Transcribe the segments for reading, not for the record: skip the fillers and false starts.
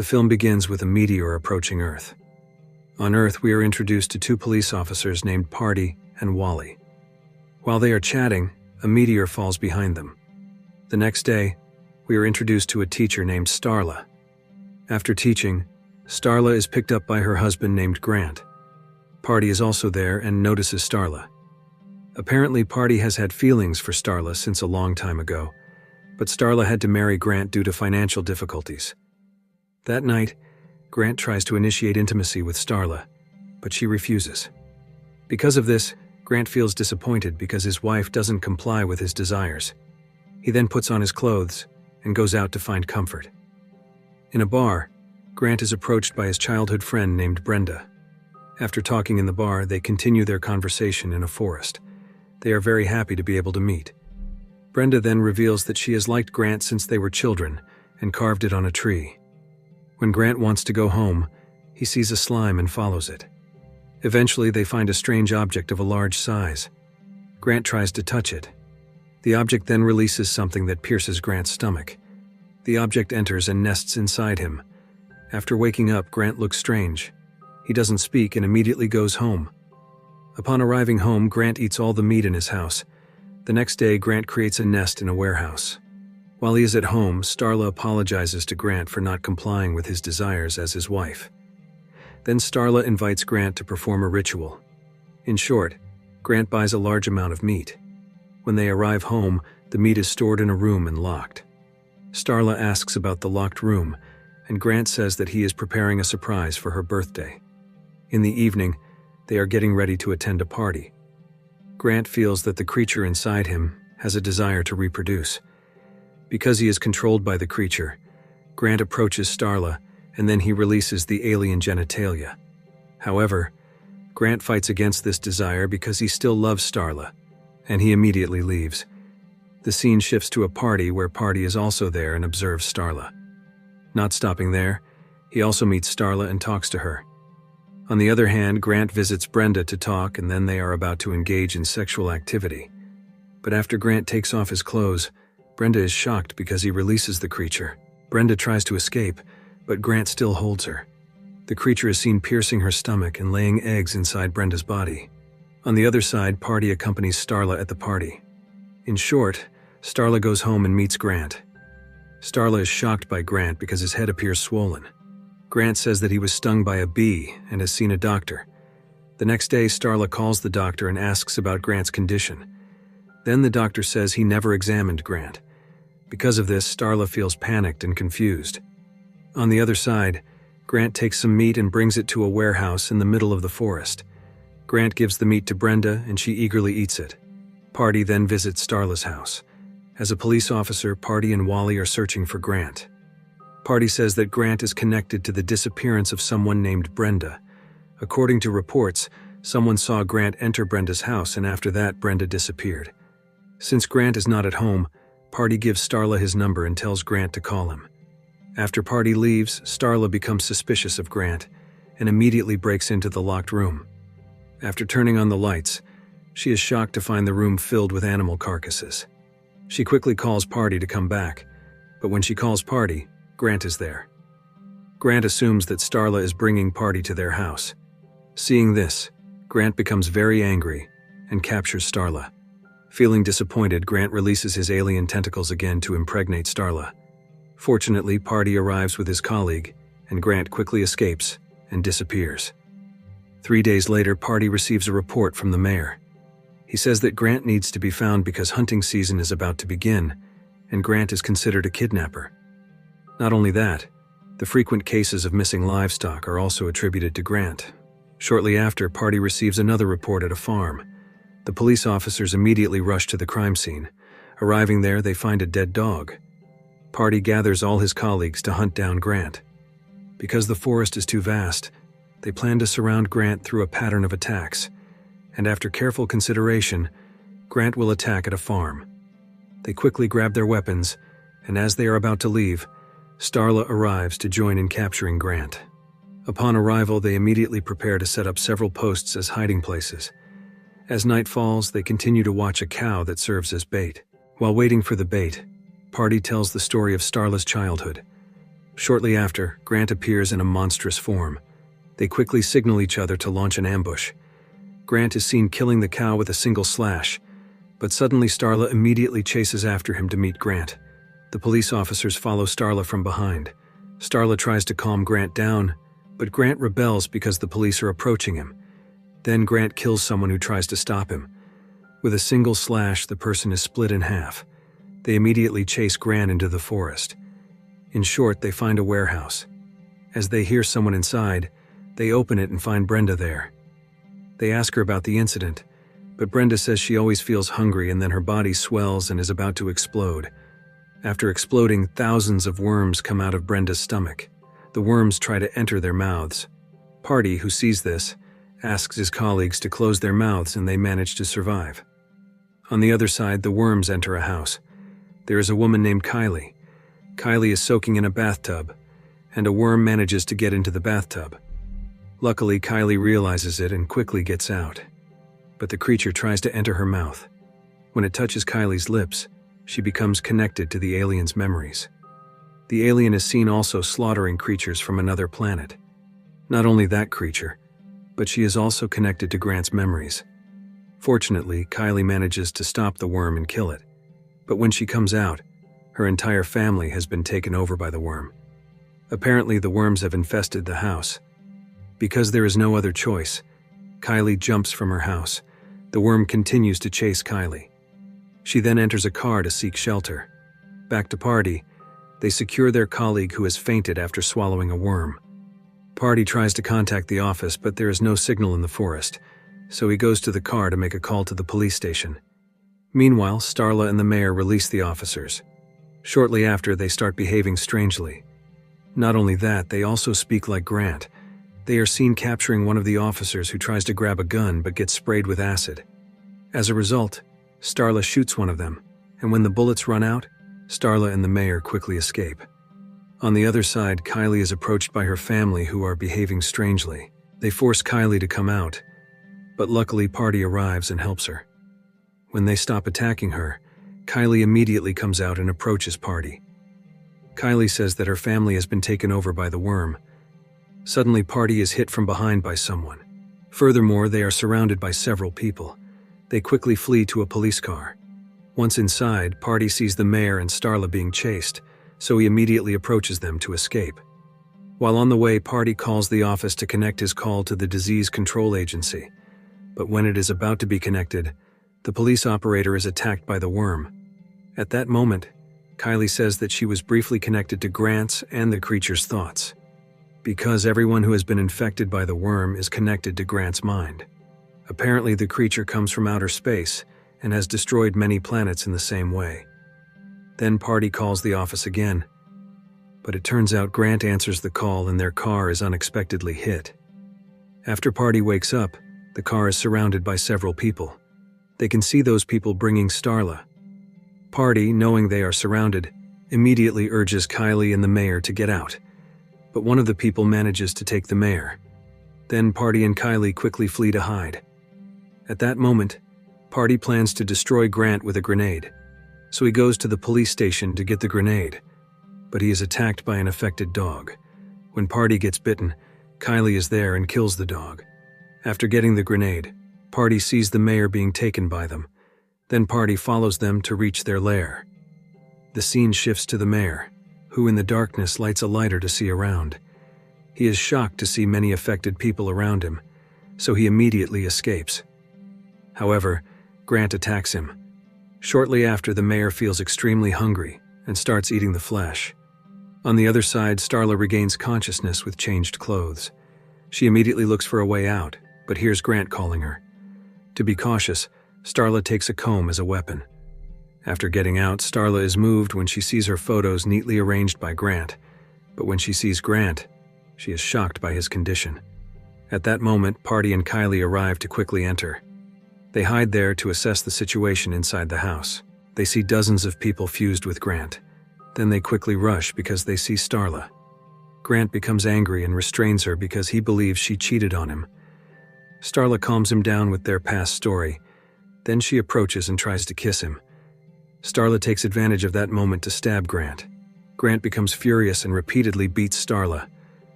The film begins with a meteor approaching Earth. On Earth, we are introduced to two police officers named Party and Wally. While they are chatting, a meteor falls behind them. The next day, we are introduced to a teacher named Starla. After teaching, Starla is picked up by her husband named Grant. Party is also there and notices Starla. Apparently, Party has had feelings for Starla since a long time ago, but Starla had to marry Grant due to financial difficulties. That night, Grant tries to initiate intimacy with Starla, but she refuses. Because of this, Grant feels disappointed because his wife doesn't comply with his desires. He then puts on his clothes and goes out to find comfort. In a bar, Grant is approached by his childhood friend named Brenda. After talking in the bar, they continue their conversation in a forest. They are very happy to be able to meet. Brenda then reveals that she has liked Grant since they were children and carved it on a tree. When Grant wants to go home, he sees a slime and follows it. Eventually, they find a strange object of a large size. Grant tries to touch it. The object then releases something that pierces Grant's stomach. The object enters and nests inside him. After waking up, Grant looks strange. He doesn't speak and immediately goes home. Upon arriving home, Grant eats all the meat in his house. The next day, Grant creates a nest in a warehouse. While he is at home, Starla apologizes to Grant for not complying with his desires as his wife. Then Starla invites Grant to perform a ritual. In short, Grant buys a large amount of meat. When they arrive home, the meat is stored in a room and locked. Starla asks about the locked room, and Grant says that he is preparing a surprise for her birthday. In the evening, they are getting ready to attend a party. Grant feels that the creature inside him has a desire to reproduce. Because he is controlled by the creature, Grant approaches Starla, and then he releases the alien genitalia. However, Grant fights against this desire because he still loves Starla, and he immediately leaves. The scene shifts to a party where Party is also there and observes Starla. Not stopping there, he also meets Starla and talks to her. On the other hand, Grant visits Brenda to talk, and then they are about to engage in sexual activity. But after Grant takes off his clothes, Brenda is shocked because he releases the creature. Brenda tries to escape, but Grant still holds her. The creature is seen piercing her stomach and laying eggs inside Brenda's body. On the other side, Party accompanies Starla at the party. In short, Starla goes home and meets Grant. Starla is shocked by Grant because his head appears swollen. Grant says that he was stung by a bee and has seen a doctor. The next day, Starla calls the doctor and asks about Grant's condition. Then the doctor says he never examined Grant. Because of this, Starla feels panicked and confused. On the other side, Grant takes some meat and brings it to a warehouse in the middle of the forest. Grant gives the meat to Brenda and she eagerly eats it. Party then visits Starla's house. As a police officer, Party and Wally are searching for Grant. Party says that Grant is connected to the disappearance of someone named Brenda. According to reports, someone saw Grant enter Brenda's house and after that Brenda disappeared. Since Grant is not at home, Party gives Starla his number and tells Grant to call him. After Party leaves, Starla becomes suspicious of Grant and immediately breaks into the locked room. After turning on the lights, she is shocked to find the room filled with animal carcasses. She quickly calls Party to come back, but when she calls Party, Grant is there. Grant assumes that Starla is bringing Party to their house. Seeing this, Grant becomes very angry and captures Starla. Feeling disappointed, Grant releases his alien tentacles again to impregnate Starla. Fortunately, Party arrives with his colleague, and Grant quickly escapes and disappears. 3 days later, Party receives a report from the mayor. He says that Grant needs to be found because hunting season is about to begin, and Grant is considered a kidnapper. Not only that, the frequent cases of missing livestock are also attributed to Grant. Shortly after, Party receives another report at a farm. The police officers immediately rush to the crime scene. Arriving there, they find a dead dog. Party gathers all his colleagues to hunt down Grant. Because the forest is too vast, they plan to surround Grant through a pattern of attacks, and after careful consideration, Grant will attack at a farm. They quickly grab their weapons, and as they are about to leave, Starla arrives to join in capturing Grant. Upon arrival, they immediately prepare to set up several posts as hiding places. As night falls, they continue to watch a cow that serves as bait. While waiting for the bait, Party tells the story of Starla's childhood. Shortly after, Grant appears in a monstrous form. They quickly signal each other to launch an ambush. Grant is seen killing the cow with a single slash, but suddenly Starla immediately chases after him to meet Grant. The police officers follow Starla from behind. Starla tries to calm Grant down, but Grant rebels because the police are approaching him. Then Grant kills someone who tries to stop him. With a single slash, the person is split in half. They immediately chase Grant into the forest. In short, they find a warehouse. As they hear someone inside, they open it and find Brenda there. They ask her about the incident, but Brenda says she always feels hungry and then her body swells and is about to explode. After exploding, thousands of worms come out of Brenda's stomach. The worms try to enter their mouths. Party, who sees this, asks his colleagues to close their mouths and they manage to survive. On the other side, the worms enter a house. There is a woman named Kylie. Kylie is soaking in a bathtub, and a worm manages to get into the bathtub. Luckily, Kylie realizes it and quickly gets out. But the creature tries to enter her mouth. When it touches Kylie's lips, she becomes connected to the alien's memories. The alien is seen also slaughtering creatures from another planet. Not only that creature, but she is also connected to Grant's memories. Fortunately, Kylie manages to stop the worm and kill it. But when she comes out, her entire family has been taken over by the worm. Apparently, the worms have infested the house. Because there is no other choice, Kylie jumps from her house. The worm continues to chase Kylie. She then enters a car to seek shelter. Back to Party, they secure their colleague who has fainted after swallowing a worm. Party tries to contact the office, but there is no signal in the forest, so he goes to the car to make a call to the police station. Meanwhile, Starla and the mayor release the officers. Shortly after, they start behaving strangely. Not only that, they also speak like Grant. They are seen capturing one of the officers who tries to grab a gun but gets sprayed with acid. As a result, Starla shoots one of them, and when the bullets run out, Starla and the mayor quickly escape. On the other side, Kylie is approached by her family who are behaving strangely. They force Kylie to come out, but luckily Party arrives and helps her. When they stop attacking her, Kylie immediately comes out and approaches Party. Kylie says that her family has been taken over by the worm. Suddenly, Party is hit from behind by someone. Furthermore, they are surrounded by several people. They quickly flee to a police car. Once inside, Party sees the mayor and Starla being chased, so he immediately approaches them to escape. While on the way, Party calls the office to connect his call to the Disease Control Agency. But when it is about to be connected, the police operator is attacked by the worm. At that moment, Kylie says that she was briefly connected to Grant's and the creature's thoughts, because everyone who has been infected by the worm is connected to Grant's mind. Apparently, the creature comes from outer space and has destroyed many planets in the same way. Then Party calls the office again, but it turns out Grant answers the call and their car is unexpectedly hit. After Party wakes up, the car is surrounded by several people. They can see those people bringing Starla. Party, knowing they are surrounded, immediately urges Kylie and the mayor to get out, but one of the people manages to take the mayor. Then Party and Kylie quickly flee to hide. At that moment, Party plans to destroy Grant with a grenade, so he goes to the police station to get the grenade, but he is attacked by an affected dog. When Party gets bitten, Kylie is there and kills the dog. After getting the grenade, Party sees the mayor being taken by them. Then Party follows them to reach their lair. The scene shifts to the mayor, who in the darkness lights a lighter to see around. He is shocked to see many affected people around him, so he immediately escapes. However, Grant attacks him. Shortly after, the mayor feels extremely hungry and starts eating the flesh. On the other side, Starla regains consciousness with changed clothes. She immediately looks for a way out, but hears Grant calling her. To be cautious, Starla takes a comb as a weapon. After getting out, Starla is moved when she sees her photos neatly arranged by Grant, but when she sees Grant, she is shocked by his condition. At that moment, Party and Kylie arrive to quickly enter. They hide there to assess the situation inside the house. They see dozens of people fused with Grant. Then they quickly rush because they see Starla. Grant becomes angry and restrains her because he believes she cheated on him. Starla calms him down with their past story. Then she approaches and tries to kiss him. Starla takes advantage of that moment to stab Grant. Grant becomes furious and repeatedly beats Starla.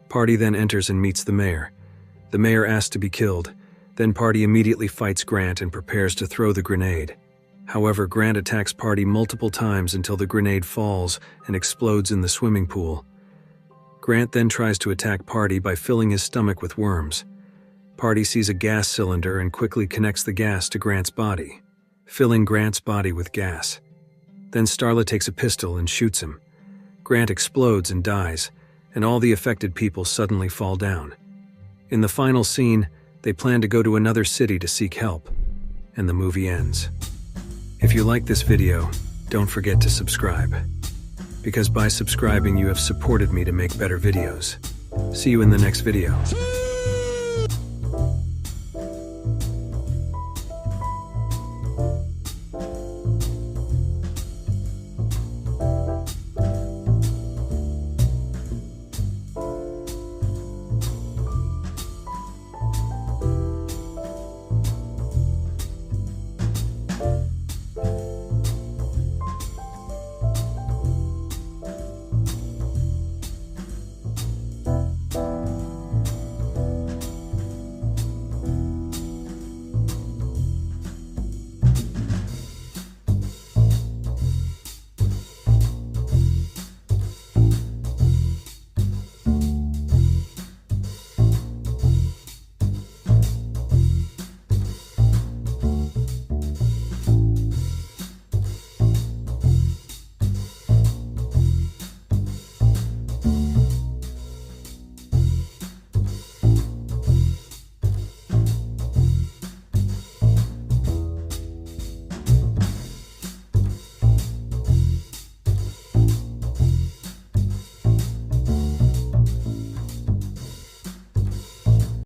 Party then enters and meets the mayor. The mayor asks to be killed. Then Party immediately fights Grant and prepares to throw the grenade. However, Grant attacks Party multiple times until the grenade falls and explodes in the swimming pool. Grant then tries to attack Party by filling his stomach with worms. Party sees a gas cylinder and quickly connects the gas to Grant's body, filling Grant's body with gas. Then Starla takes a pistol and shoots him. Grant explodes and dies, and all the affected people suddenly fall down. In the final scene, they plan to go to another city to seek help, and the movie ends. If you like this video, don't forget to subscribe, because by subscribing you have supported me to make better videos. See you in the next video.